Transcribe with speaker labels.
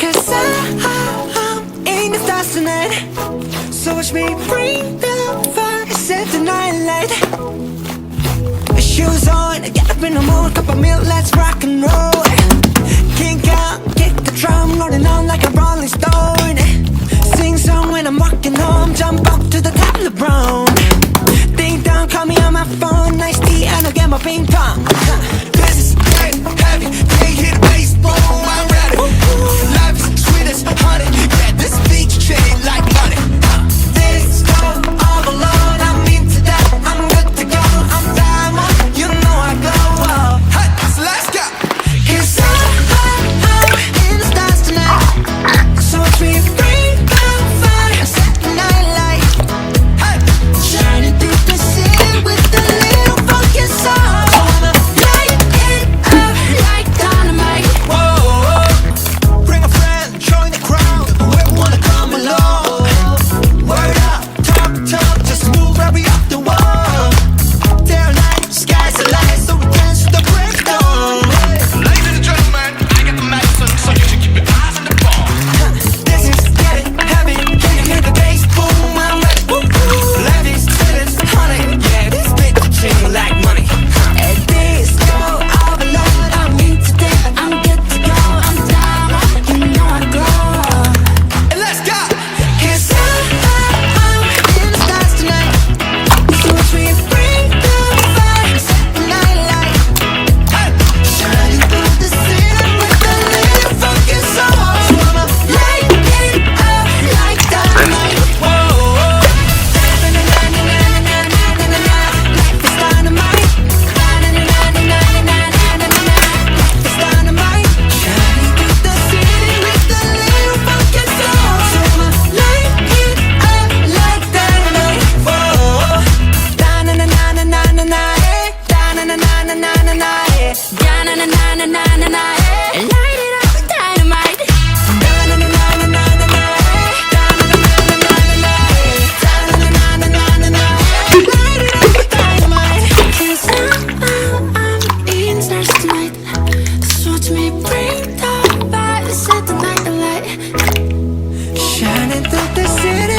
Speaker 1: 'Cause I'm in the stars tonight. So watch me bring the fire, set the night light. Shoes on, get up in the mood, cup of milk, let's rock and roll. Kink out, kick the drum, rolling on like a rolling stone. Sing song when I'm walking home, jump up to the top of the brown. Ding dong, call me on my phone, nice tea, and I'll get my ping pong.
Speaker 2: This is getting heavy, can't hit bass, boom, I'm ready. Life is sweet as honey, yeah, this beat chain like money.
Speaker 1: This go all alone, I'm into that, I'm good to go. I'm diamond, you know I glow up.
Speaker 2: Hey, so let's go.
Speaker 1: 'Cause I'm in the stars tonight. So watch me bring the fire, set the night light.
Speaker 2: Hey,
Speaker 1: Shining through the city with a little funky soul. So I'ma light it up like dynamite.
Speaker 2: whoa, bring a friend, join the crowd, whoever wanna come along. Word up, talk, just move right we up the wall. Day or night, sky's the light, so we dance to the break of dawn. Ladies and gentlemen, I got the medicine, so you should keep your eyes on the ball.
Speaker 1: This is getting heavy. Can you hear the bass? Boom, I'm ready.
Speaker 2: Life is sweet as honey, yeah, this beat chain like money.
Speaker 1: And this go all alone. I'm into that. I'm good to go. I'm diamond. You know I glow.
Speaker 2: And let's go.
Speaker 1: 'Cause I'm in the stars tonight. So watch me bring the fire, set the night light.
Speaker 2: Hey,
Speaker 1: Shining through the city with a little funky soul. So I'ma light it up like dynamite.
Speaker 2: whoa,
Speaker 1: Life is dynamite. It's dynamite. Shining through the city with a little funky soul. So I'ma light it up like dynamite. Light it up, dynamite. Light it up, dynamite. 'Cause I'm in the stars tonight. So watch me bring the fire, set the night alight. Shining through the city